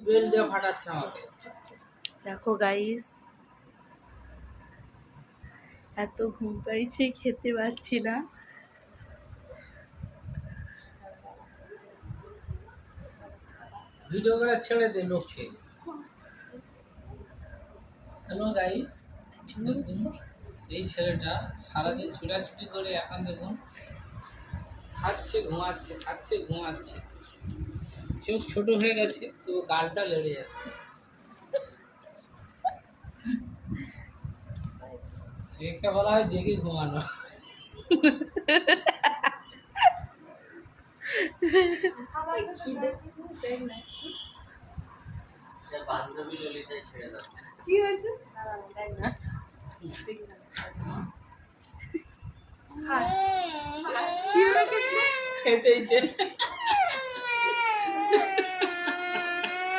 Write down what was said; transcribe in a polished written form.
Bell দিয়ে ফাটাচ্ছে আমাকে। দেখো গাইস, এত ঘুম পাইছে, খেতে পারছি না। ভিডিও করে ছেড়ে দে লোককে। হ্যালো গাইস, দেখুন এই ছেলেটা সারাদিন ছুটাছুটি করে এখন দেখুন খাচ্ছে ঘুমাচ্ছে, খাচ্ছে ঘুমাচ্ছে, চোখ ছোট হয়ে গেছে তো গালটা লেড়ে যাচ্ছে। একে বলা হয় জেগে ঘুমানো। বান্ধবী ললিতায় ছেড়ে দাও। কি হয়েছে? কি হলো? খেয়েছে